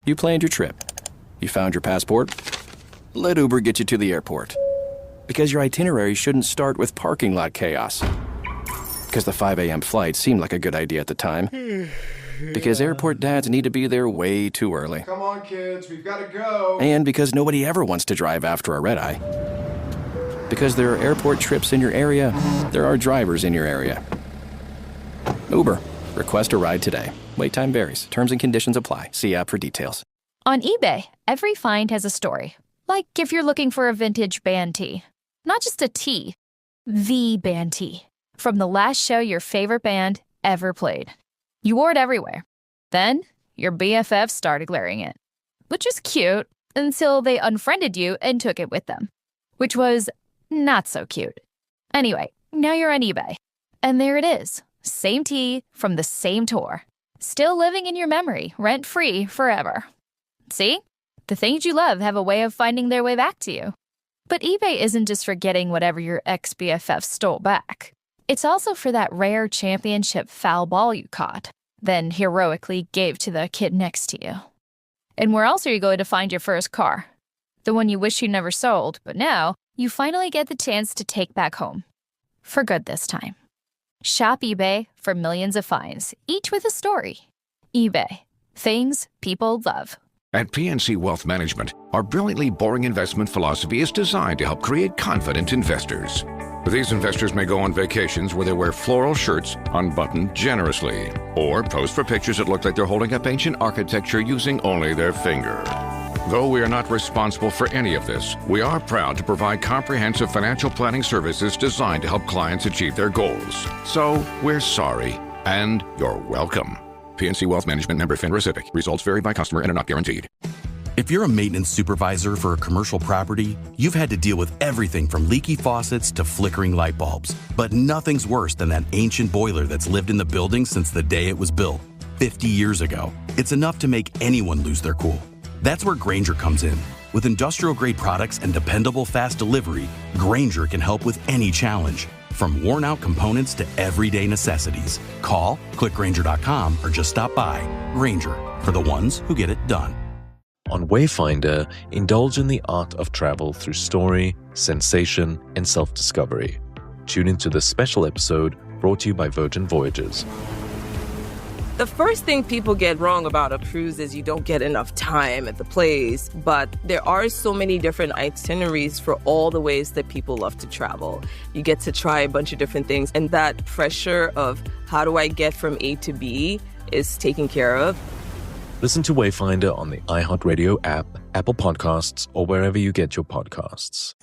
You planned your trip. You found your passport. Let Uber get you to the airport. Because your itinerary shouldn't start with parking lot chaos. Because the 5 a.m. flight seemed like a good idea at the time. Because airport dads need to be there way too early. Come on, kids, we've got to go. And because nobody ever wants to drive after a red eye. Because there are airport trips in your area, there are drivers in your area. Uber. Request a ride today. Wait time varies. Terms and conditions apply. See app for details. On eBay, every find has a story. Like if you're looking for a vintage band tee. Not just a tee, the band tee. From the last show your favorite band ever played. You wore it everywhere. Then, your BFFs started wearing it. Which is cute, until they unfriended you and took it with them. Which was not so cute. Anyway, now you're on eBay. And there it is. Same tee from the same tour. Still living in your memory, rent-free forever. See? The things you love have a way of finding their way back to you. But eBay isn't just for getting whatever your ex-BFF stole back. It's also for that rare championship foul ball you caught, then heroically gave to the kid next to you. And where else are you going to find your first car? The one you wish you never sold, but now you finally get the chance to take back home. For good this time. Shop eBay for millions of finds, each with a story. eBay. Things people love. At PNC Wealth Management, our brilliantly boring investment philosophy is designed to help create confident investors. These investors may go on vacations where they wear floral shirts unbuttoned generously, or pose for pictures that look like they're holding up ancient architecture using only their finger. Though we are not responsible for any of this, we are proud to provide comprehensive financial planning services designed to help clients achieve their goals. So, we're sorry, and you're welcome. PNC Wealth Management, member FINRA SIPC. Results vary by customer and are not guaranteed. If you're a maintenance supervisor for a commercial property, you've had to deal with everything from leaky faucets to flickering light bulbs. But nothing's worse than that ancient boiler that's lived in the building since the day it was built, 50 years ago. It's enough to make anyone lose their cool. That's where Grainger comes in. With industrial-grade products and dependable fast delivery, Grainger can help with any challenge. From worn-out components to everyday necessities. Call, click Grainger.com, or just stop by. Grainger, for the ones who get it done. On Wayfinder, indulge in the art of travel through story, sensation, and self-discovery. Tune into this special episode brought to you by Virgin Voyages. The first thing people get wrong about a cruise is you don't get enough time at the place, but there are so many different itineraries for all the ways that people love to travel. You get to try a bunch of different things, and that pressure of how do I get from A to B is taken care of. Listen to Wayfinder on the iHeartRadio app, Apple Podcasts, or wherever you get your podcasts.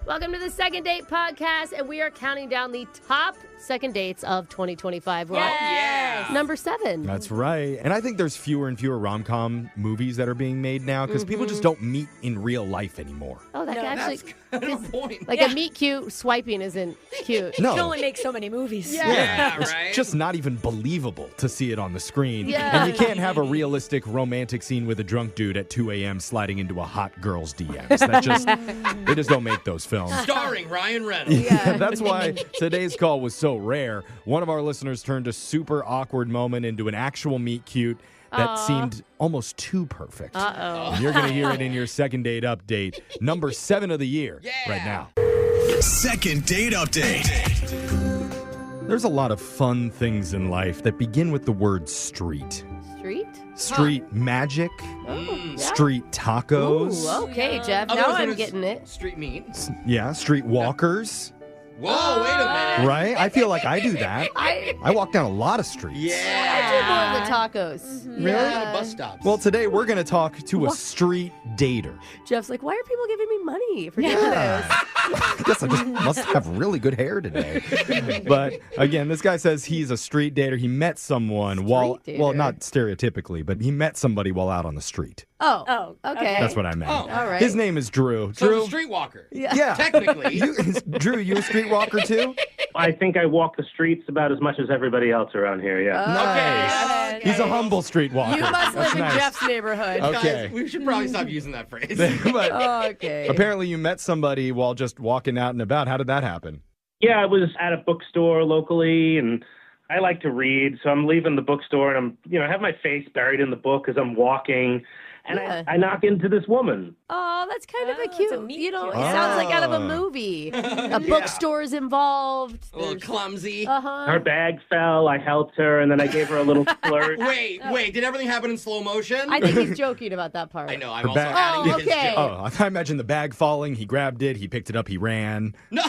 Welcome to the Second Date Podcast, and we are counting down the top second dates of 2025. We're Yeah. number 7. That's right. And I think there's fewer and fewer rom-com movies that are being made now because people just don't meet in real life anymore. Oh, that actually... That's kind of a point. Like a meet cute, swiping isn't cute. No. You can only make so many movies. Yeah, It's right? just not even believable to see it on the screen. Yeah. And you can't have a realistic romantic scene with a drunk dude at 2 a.m. sliding into a hot girl's DMs. They just don't make those films. Starring Ryan Reynolds. Yeah, that's why today's call was so rare. One of our listeners turned a super awkward moment into an actual meet cute that seemed almost too perfect. And you're going to hear it in your second date update, number 7 of the year, right now. Second date update. There's a lot of fun things in life that begin with the word street. Street? Street magic, Yeah. street tacos. Ooh, okay, Jeff. Now Otherwise I'm known as getting it. Street meat. Yeah, street walkers. Whoa, wait a minute. Right? I feel like I do that. I I walk down a lot of streets. do more Yeah. of the tacos. Really? Yeah. Bus stops. Well, today we're going to talk to a street dater. Jeff's like, why are people giving me money for doing Yeah. this? I guess I just must have really good hair today. But again, this guy says he's a street dater. He met someone well, dater. not stereotypically, but he met somebody while out on the street. Oh, okay. That's what I meant. Oh. All right. His name is Drew. So Drew, it's a streetwalker. yeah. Technically. Drew, you a streetwalker too? I think I walk the streets about as much as everybody else around here, yeah. Nice. Okay. He's a humble streetwalker. You must That's live in nice. Jeff's neighborhood. Okay. Guys, we should probably stop using that phrase. But Okay. apparently you met somebody while just walking out and about. How did that happen? Yeah, I was at a bookstore locally, and I like to read, so I'm leaving the bookstore and I have my face buried in the book as I'm walking. And I knock into this woman. Oh, that's kind of a cute. It cute. sounds like out of a movie. A bookstore's involved. A little clumsy. Her bag fell. I helped her, and then I gave her a little flirt. Wait. Did everything happen in slow motion? I think he's joking about that part. I know. I'm Her also bag- adding to his okay. joke. I imagine the bag falling. He grabbed it. He picked it up. He ran. No,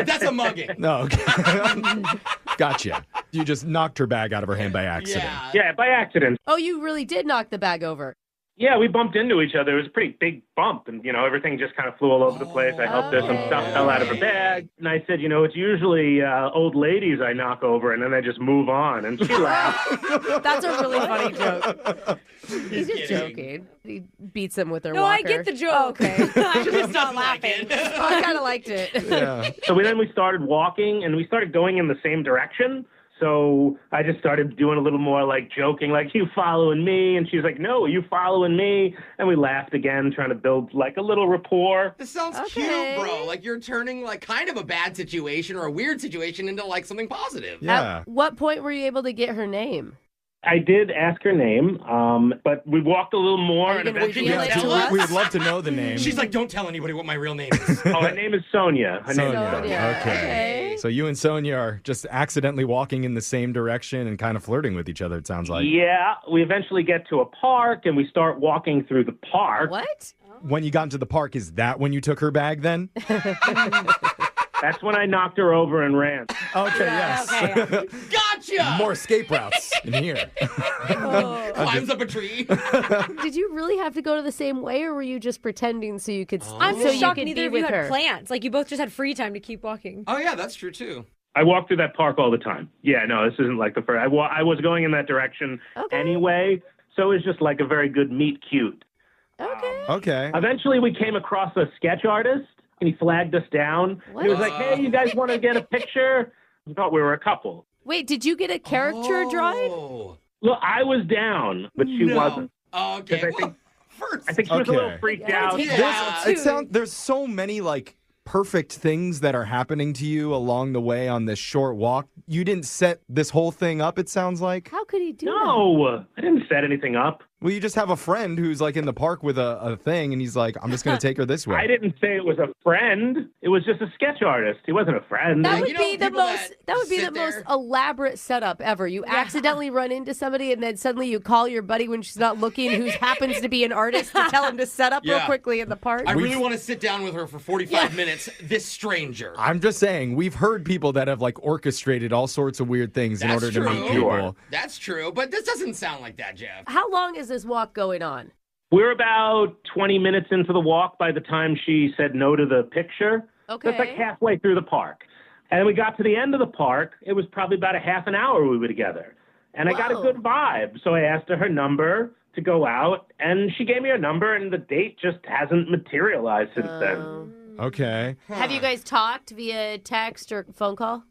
that's a mugging. No, okay. Gotcha. You just knocked her bag out of her hand by accident. Yeah, by accident. Oh, you really did knock the bag over. Yeah, we bumped into each other. It was a pretty big bump, and, everything just kind of flew all over the place. I helped her. Some stuff fell out of her bag, and I said, it's usually old ladies I knock over, and then they just move on, and she laughed. That's a really funny joke. He's just joking. He beats him with her No, walker. I get the joke. Oh, okay. I'm just not laughing. I kind of liked it. Yeah. So then we started walking, and we started going in the same direction. So I just started doing a little more like joking, like, you following me? And she's like, no, you following me? And we laughed again, trying to build like a little rapport. This sounds cute, bro. Like you're turning like kind of a bad situation or a weird situation into like something positive. Yeah. At what point were you able to get her name? I did ask her name, but we walked a little more. Are you And gonna eventually, reveal it to us? We would love to know the name. She's like, don't tell anybody what my real name is. her name is Sonia. Her name is Sonia. Sonia. Okay. So you and Sonia are just accidentally walking in the same direction and kind of flirting with each other, it sounds like. Yeah, we eventually get to a park, and we start walking through the park. What? When you got into the park, is that when you took her bag then? That's when I knocked her over and ran. Okay, yes. Okay. Gotcha! More escape routes in here. Climbs up a tree. Did you really have to go to the same way, or were you just pretending so you could? I'm so just you shocked could neither be of you with had her. plans. Like, you both just had free time to keep walking. Oh yeah, that's true too. I walk through that park all the time. Yeah, no, this isn't like the first. I was going in that direction anyway, so it was just like a very good meet cute. Okay. Okay. Eventually, we came across a sketch artist, and he flagged us down. What? He was like, hey, you guys want to get a picture? We thought we were a couple. Wait, did you get a character drawing? Oh. Look, I was down, but she wasn't. Okay. 'Cause I think- First. I think she was a little Okay. freaked Yeah, out. take Yeah. There's so many like perfect things that are happening to you along the way on this short walk. You didn't set this whole thing up, it sounds like. How could he do that? No, I didn't set anything up. Well, you just have a friend who's like in the park with a thing, and he's like, I'm just going to take her this way. I didn't say it was a friend. It was just a sketch artist. He wasn't a friend. That would You know, be the people most. That would be the sit most there- elaborate setup ever. You accidentally run into somebody, and then suddenly you call your buddy when she's not looking, who happens to be an artist, to tell him to set up real Yeah. quickly in the park. I really want to sit down with her for 45 minutes. This stranger. I'm just saying, we've heard people that have like orchestrated all sorts of weird things in That's order true. to meet people. That's true, but this doesn't sound like that, Jeff. How long is this walk going on? We're about 20 minutes into the walk by the time she said no to the picture. Okay. That's like halfway through the park. And then we got to the end of the park. It was probably about a half an hour we were together. And I got a Whoa. good vibe. So I asked her number to go out, and she gave me her number, and the date just hasn't materialized since then. Okay. Have you guys talked via text or phone call?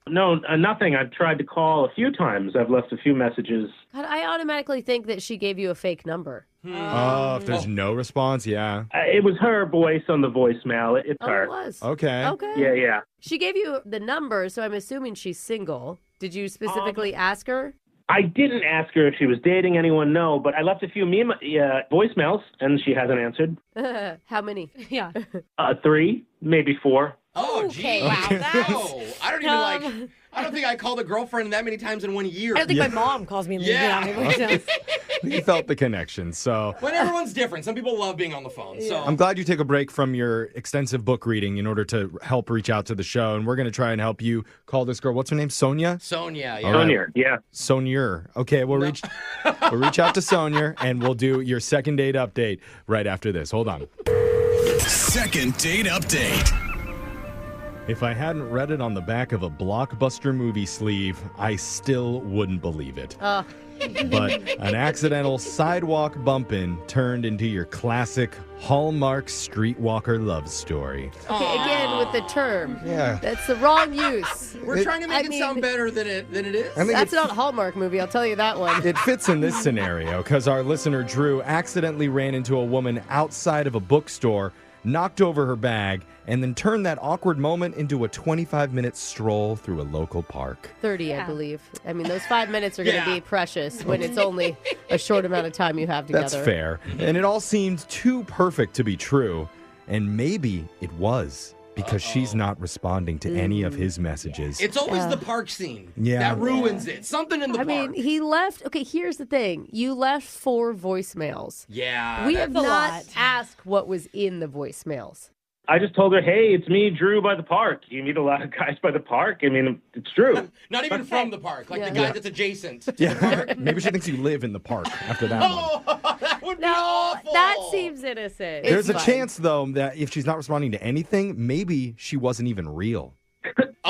No, nothing. I've tried to call a few times. I've left a few messages. God, I automatically think that she gave you a fake number. Oh, if there's no response, yeah. It was her voice on the voicemail. It's Oh, her. it was. Okay. Okay. Yeah, yeah. She gave you the number, so I'm assuming she's single. Did you specifically ask her? I didn't ask her if she was dating anyone, no, but I left a few voicemails, and she hasn't answered. How many? Yeah. 3, maybe 4. Oh, Okay, geez. wow, that's- No, I don't even I don't think I called a girlfriend that many times in 1 year. I don't think my mom calls me and leaves it on me. Yeah. You felt the connection, so. When everyone's different. Some people love being on the phone. So I'm glad you take a break from your extensive book reading in order to help reach out to the show, and we're going to try and help you call this girl. What's her name? Sonia? Sonia, yeah. All right. Sonia, yeah. Sonia. Okay, we'll reach out to Sonia, and we'll do your second date update right after this. Hold on. Second date update. If I hadn't read it on the back of a blockbuster movie sleeve, I still wouldn't believe it. But an accidental sidewalk bumpin' turned into your classic Hallmark streetwalker love story. Okay, again with the term. Yeah. That's the wrong use. We're trying to make I it sound mean- better than it is. I think That's not a Hallmark movie, I'll tell you that one. it fits in this scenario because our listener Drew accidentally ran into a woman outside of a bookstore knocked over her bag, and then turned that awkward moment into a 25-minute stroll through a local park. 30, I believe. I mean, those 5 minutes are going to be precious when it's only a short amount of time you have together. That's fair. And it all seemed too perfect to be true. And maybe it was. Because she's not responding to any of his messages. It's always the park scene. Yeah. That ruins it. Something in the park. I mean, he left. Okay, here's the thing. You left 4 voicemails. Yeah. We have not asked what was in the voicemails. I just told her, hey, it's me, Drew, by the park. You meet a lot of guys by the park. I mean, it's true. Not even from the park, like the guy that's adjacent to the Yeah. park. Maybe she thinks you live in the park after that one. That would be awful. That seems innocent. There's a chance, though, that if she's not responding to anything, maybe she wasn't even real.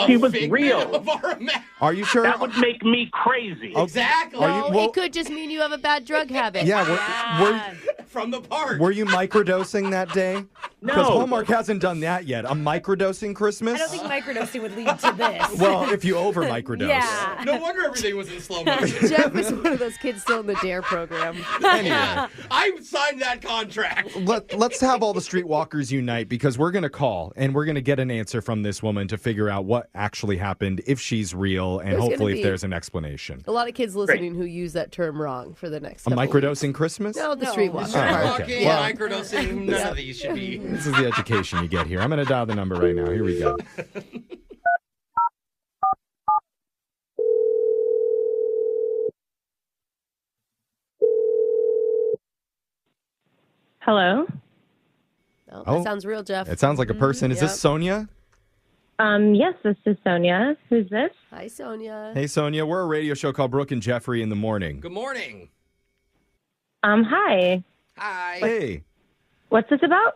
She was real. Of our Are you sure? That would make me crazy. Exactly. Well, it could just mean you have a bad drug habit. Yeah, from the park. were you microdosing that day? Because Hallmark hasn't done that yet. A microdosing Christmas? I don't think microdosing would lead to this. Well, if you over microdose. Yeah. No wonder everything was in slow motion. Jeff is one of those kids still in the DARE program. Anyway, I signed that contract. let's have all the streetwalkers unite because we're going to call and we're going to get an answer from this woman to figure out what actually happened, if she's real, and There's hopefully gonna if be there's an explanation. A lot of kids listening who use that term wrong for the next A couple microdosing weeks. Christmas? No, the streetwalker. Oh, Walking, okay. Well, microdosing, none of these should be. This is the education you get here. I'm going to dial the number right now. Here we go. Hello? Oh, that sounds real, Jeff. It sounds like a person. Is this Sonia? Yes, this is Sonia. Who's this? Hi, Sonia. Hey, Sonia. We're a radio show called Brooke and Jeffery in the Morning. Good morning. Hi. Hi. Hey. What's this about?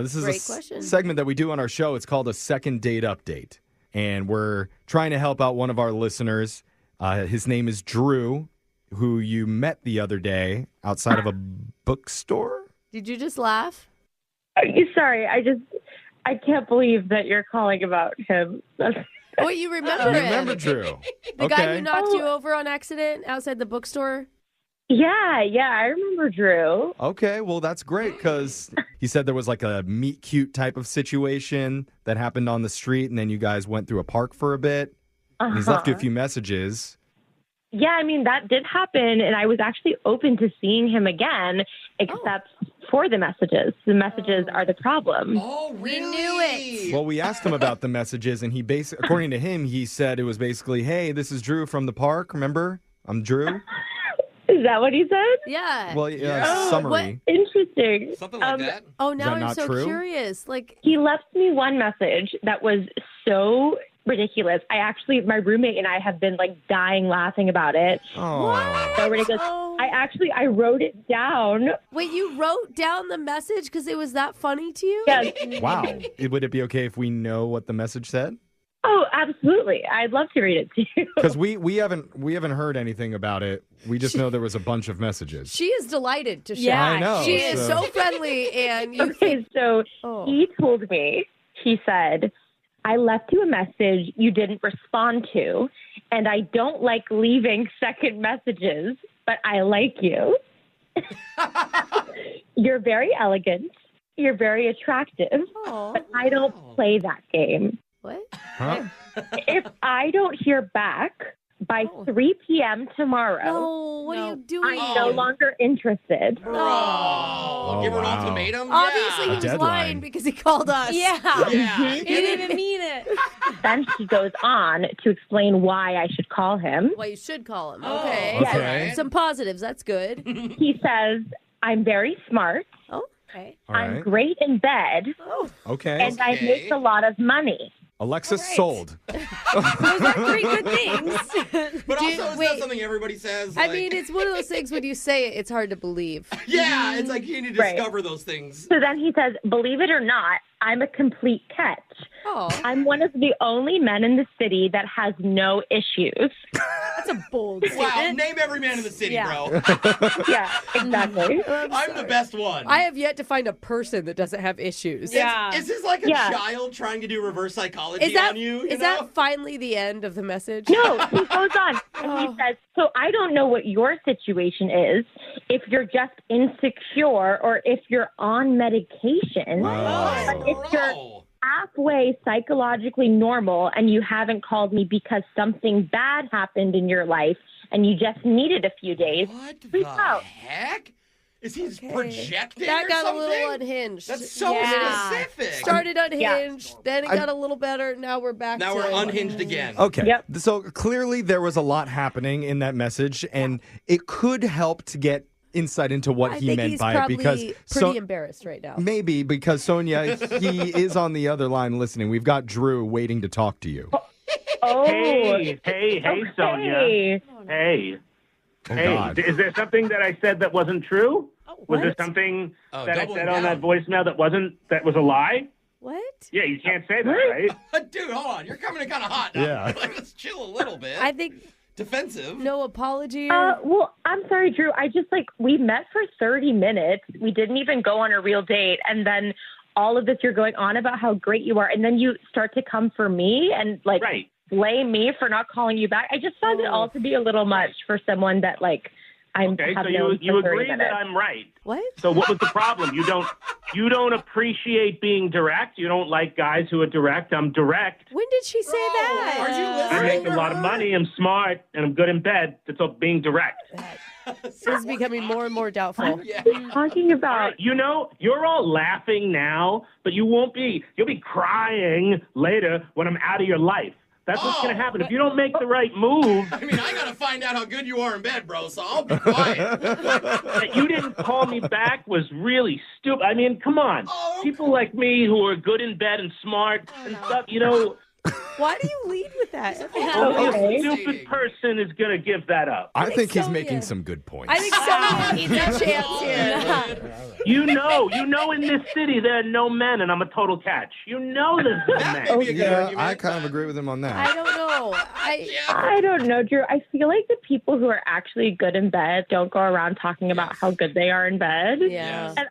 This is Great a question. segment that we do on our show. It's called a second date update. And we're trying to help out one of our listeners. His name is Drew, who you met the other day outside of a bookstore. Did you just laugh? Sorry, I can't believe that you're calling about him. Oh, you remember You him? remember Drew? The guy who knocked you over on accident outside the bookstore? Yeah, I remember Drew. Okay, well, that's great because he said there was like a meet cute type of situation that happened on the street, and then you guys went through a park for a bit. And he's left you a few messages. Yeah, I mean, that did happen, and I was actually open to seeing him again, except for the messages. The messages are the problem. Oh, really? We knew it. Well, we asked him about the messages, and he according to him, he said it was basically, hey, this is Drew from the park, remember? I'm Drew. Is that what he said? Yeah. Well, summary. Interesting. Something like that. Oh, now I'm not so true? curious. Like, He left me one message that was so ridiculous. My roommate and I have been like dying laughing about it. Oh. So ridiculous. I wrote it down. wait, you wrote down the message because it was that funny to you? Yes. Wow. Would it be okay if we know what the message said? Oh, absolutely. I'd love to read it to you. Because we haven't heard anything about it. We just know there was a bunch of messages. She is delighted to share. Yeah, I know. She is so friendly, and you Okay, so he told me, he said, I left you a message you didn't respond to, and I don't like leaving second messages, but I like you. You're very elegant. You're very attractive, but I don't play that game. What? Huh? If I don't hear back by 3 p.m. tomorrow, No, what are you doing? I'm no longer interested. Oh, give her an ultimatum? Obviously, Yeah. he was deadline. lying because he called us. Yeah. Yeah. He didn't even mean it. Then he goes on to explain why I should call him. Well, you should call him. Oh, Okay. okay. Some positives. That's good. He says, I'm very smart. Oh, Okay. All I'm right. great in bed. Okay. And I make a lot of money. Alexis All right. sold. Those are 3 good things. But Dude, also, is wait. that something everybody says? I Like- mean, it's one of those things when you say it, it's hard to believe. Yeah, it's like you need to Right. discover those things. So then he says, believe it or not, I'm a complete catch. Oh. I'm one of the only men in the city that has no issues. That's a bold Wow, statement. name every man in the city, Yeah. bro. Yeah, exactly. I'm the best one. I have yet to find a person that doesn't have issues. Yeah. Is this like a Yeah. child trying to do reverse psychology Is that on you? is that finally the end of the message? No, he goes on and he says, so I don't know what your situation is. if you're just insecure or if you're on medication. But if you're halfway psychologically normal and you haven't called me because something bad happened in your life and you just needed a few days, reach out. Heck? Is he projecting That or got something? a little unhinged. That's so specific. Started unhinged, then it got a little better. Now we're back Now to we're unhinged again. Okay. So clearly there was a lot happening in that message, and it could help to get insight into what I he think meant he's by it probably because pretty embarrassed right now. maybe because Sonia, he is on the other line listening. We've got Drew waiting to talk to you. Hey, okay. Sonia. Hey. Oh, Hey, God. is there something that I said that wasn't true? Was there something that I said on that voicemail that was a lie? What? Yeah, you can't say that, right? Dude, hold on. You're coming in kind of hot now. Yeah. Let's chill a little bit. I think defensive. No apology. Well, I'm sorry, Drew. I just we met for 30 minutes. We didn't even go on a real date. And then all of this, you're going on about how great you are. And then you start to come for me and blame me for not calling you back. I just found it all to be a little much for someone that Okay, so you agree that I'm right. What? So what was the problem? You don't appreciate being direct? You don't like guys who are direct? I'm direct. When did she say that? Are you I listening make a lot of money. I'm smart, and I'm good in bed. That's all being direct. This is becoming more and more doubtful. What are you talking about? You know, you're all laughing now, but you'll be crying later when I'm out of your life. That's what's going to happen. If you don't make the right move... I mean, I got to find out how good you are in bed, bro, so I'll be quiet. That you didn't call me back was really stupid. I mean, come on. People like me who are good in bed and smart and stuff, Why do you lead with that? Only a stupid person is going to give that up. I think he's making some good points. I think Sonia needs a chance here. You know in this city there are no men, and I'm a total catch. You know there's no men. Yeah, I kind of agree with him on that. I don't know. I don't know, Drew. I feel like the people who are actually good in bed don't go around talking about how good they are in bed. Yeah. And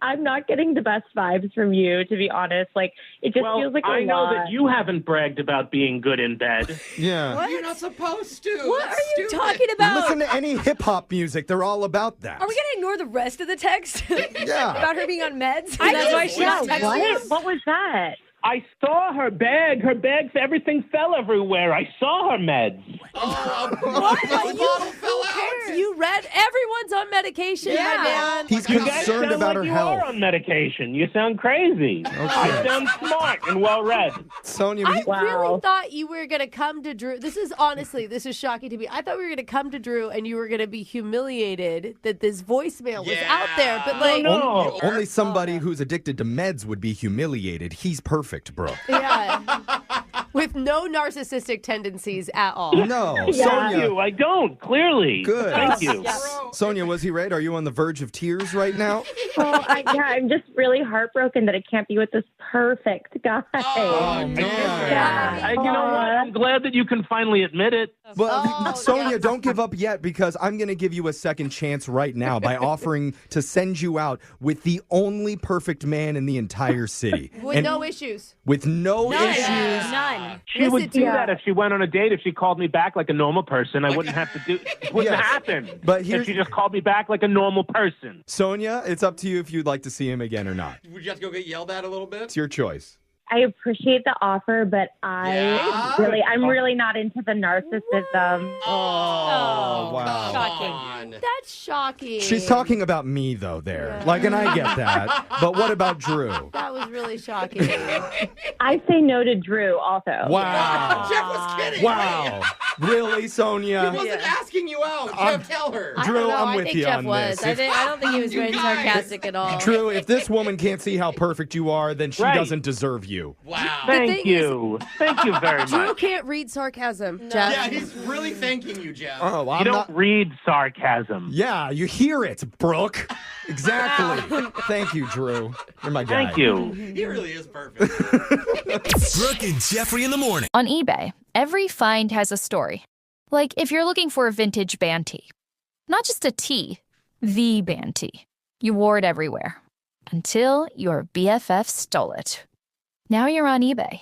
I'm not getting the best vibes from you, to be honest. It just feels like a I know lot. that you haven't bragged about being good in bed. Yeah. What? You're not supposed to. What That's are you stupid. talking about? Listen to any hip-hop music. They're all about that. Are we going to ignore the rest of the text? Yeah. About her being on meds? I That's just- why she's yeah, texting. What was that? I saw her bag. Her bags, everything fell everywhere. I saw her meds. Oh, What? the You- bottle fell out. You read everyone's on medication, my man. He's You guys concerned sound about like her you health. are on medication. You sound crazy. I sound smart and well-read. Sonia, I really thought you were going to come to Drew. This is shocking to me. I thought we were going to come to Drew and you were going to be humiliated that this voicemail was out there. But No. only somebody who's addicted to meds would be humiliated. He's perfect, bro. yeah. With no narcissistic tendencies at all. No, Thank Sonia. you. I don't, clearly. Good. Thank you. Sonia, was he right? Are you on the verge of tears right now? I'm just really heartbroken that I can't be with this perfect guy. Oh, no. Yeah. You know what? I'm glad that you can finally admit it. Well, Sonia, don't give up yet because I'm going to give you a second chance right now by offering to send you out with the only perfect man in the entire city. With no issues. With no issues. None. She would do that if she went on a date. If she called me back like a normal person, I wouldn't have to do it. Wouldn't Yes. happen. But if here's- she just called me back like a normal person. Sonia, it's up to you if you'd like to see him again or not. Would you have to go get yelled at a little bit? It's your choice. I appreciate the offer, but I'm really not into the narcissism. Oh, wow. Shocking. That's shocking. She's talking about me, though, there. And I get that. But what about Drew? That was really shocking. I say no to Drew also. Jeff Wow. was kidding. Wow. Really, Sonia? He wasn't asking you out. Jeff, tell her. I Drew, don't know. I'm I with think you Jeff on was. this. I don't think he was You being guys. sarcastic at all. Drew, if this woman can't see how perfect you are, then she Right. doesn't deserve you. Wow. Thank thing you. Thank you very Drew much. can't read sarcasm, Jeff. Yeah, he's really thanking you, Jeff. Oh, I'm You don't not. read sarcasm. Yeah, you hear it, Brooke. Exactly. Thank you, Drew. You're my guy. Thank you. He really is perfect. Brooke and Jeffrey in the morning. On eBay, every find has a story. Like if you're looking for a vintage band tee. Not just a tee, the band tee. You wore it everywhere. Until your BFF stole it. Now you're on eBay.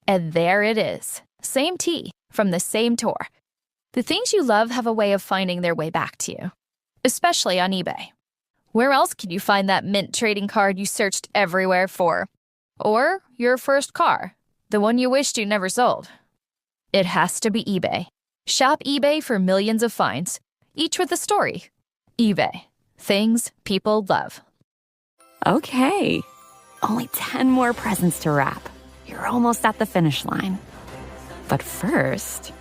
And there it is. Same tee, from the same tour. The things you love have a way of finding their way back to you. especially on eBay. Where else can you find that mint trading card you searched everywhere for? Or your first car, the one you wished you never sold? It has to be eBay. Shop eBay for millions of finds, each with a story. eBay. Things people love. Okay. Only 10 more presents to wrap. You're almost at the finish line. But first...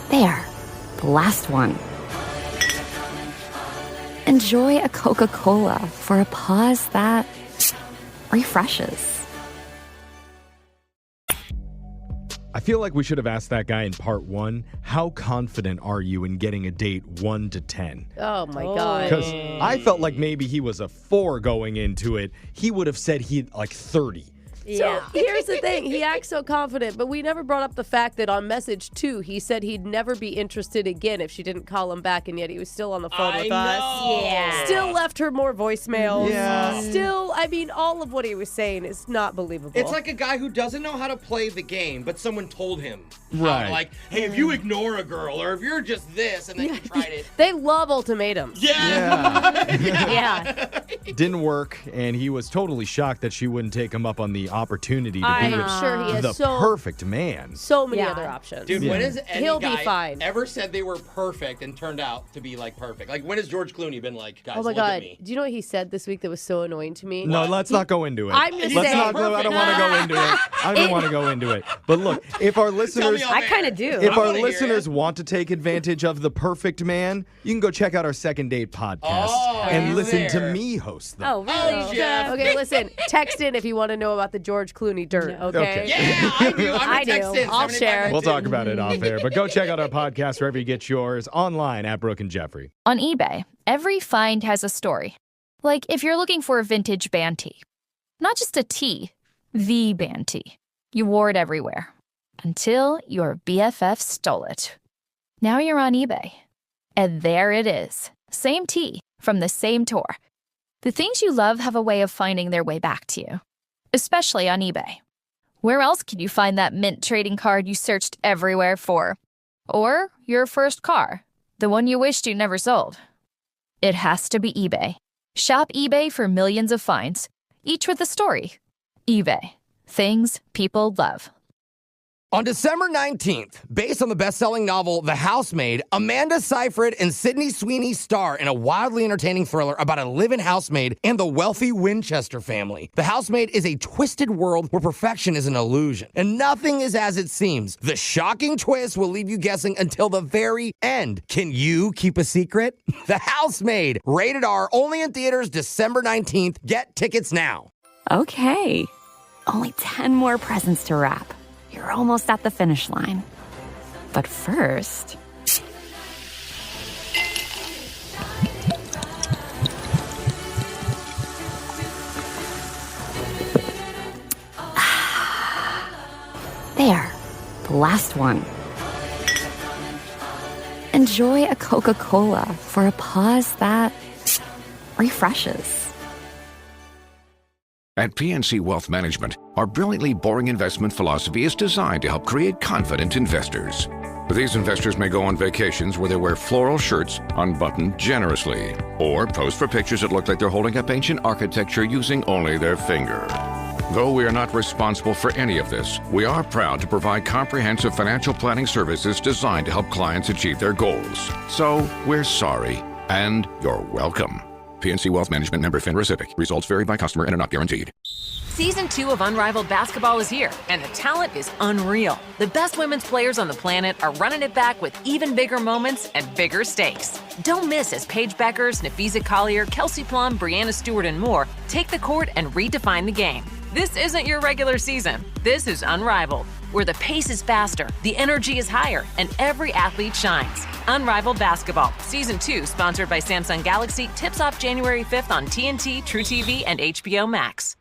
There. The last one. Enjoy a Coca-Cola for a pause that refreshes. I feel like we should have asked that guy in part 1, how confident are you in getting a date 1 to 10? Oh, my God. Because I felt like maybe he was a 4 going into it. He would have said he'd like 30. So here's the thing. He acts so confident, but we never brought up the fact that on message 2, he said he'd never be interested again if she didn't call him back, and yet he was still on the phone with us. Yeah. Still left her more voicemails. Yeah. Still, I mean, all of what he was saying is not believable. It's like a guy who doesn't know how to play the game, but someone told him. Right. Like, hey, if you ignore a girl, or if you're just this, and then you tried it. They love ultimatums. Yeah. Didn't work, and he was totally shocked that she wouldn't take him up on the opportunity to be I'm with sure he has the so perfect man. So many Yeah. other options. Dude, when has any He'll be guy fine. ever said they were perfect and turned out to be, like, perfect? Like, when has George Clooney been like, guys, Oh my look at God. me? Do you know what he said this week that was so annoying to me? No, let's not go into it. I'm just let's saying. not go. I don't want to go into it. I don't want to go into it. But look, if our listeners, I kind of do. if our listeners want to take advantage of the perfect man, you can go check out our Second Date podcast and listen to me host them. Oh, really? Jeff. Okay, listen. Text in if you want to know about the George Clooney dirt, okay? Yeah, I do. I'm I gonna text do. in. I'll share. We'll talk about it off air, but go check out our podcast wherever you get yours, online at Brooke and Jeffrey. On eBay, every find has a story. Like if you're looking for a vintage band tee. Not just a tee, the band tee. You wore it everywhere. Until your BFF stole it. Now you're on eBay. And there it is. Same tee, from the same tour. The things you love have a way of finding their way back to you. Especially on eBay. Where else can you find that mint trading card you searched everywhere for? Or your first car, the one you wished you never sold? It has to be eBay. Shop eBay for millions of finds, each with a story. eBay. Things people love. On December 19th, based on the best-selling novel The Housemaid, Amanda Seyfried and Sydney Sweeney star in a wildly entertaining thriller about a live-in housemaid and the wealthy Winchester family. The Housemaid is a twisted world where perfection is an illusion, and nothing is as it seems. The shocking twist will leave you guessing until the very end. Can you keep a secret? The Housemaid, rated R, only in theaters December 19th. Get tickets now. Okay. Only 10 more presents to wrap. You're almost at the finish line. But first... There. The last one. Enjoy a Coca-Cola for a pause that refreshes. At PNC Wealth Management, our brilliantly boring investment philosophy is designed to help create confident investors. These investors may go on vacations where they wear floral shirts unbuttoned generously, or pose for pictures that look like they're holding up ancient architecture using only their finger. Though we are not responsible for any of this, we are proud to provide comprehensive financial planning services designed to help clients achieve their goals. So, we're sorry, and you're welcome. PNC Wealth Management, member FINRA SIPC. Results vary by customer and are not guaranteed. Season 2 of Unrivaled Basketball is here, and the talent is unreal. The best women's players on the planet are running it back with even bigger moments and bigger stakes. Don't miss as Paige Beckers, Nafisa Collier, Kelsey Plum, Brianna Stewart, and more take the court and redefine the game. This isn't your regular season. This is Unrivaled, where the pace is faster, the energy is higher, and every athlete shines. Unrivaled Basketball, Season 2, sponsored by Samsung Galaxy, tips off January 5th on TNT, True TV, and HBO Max.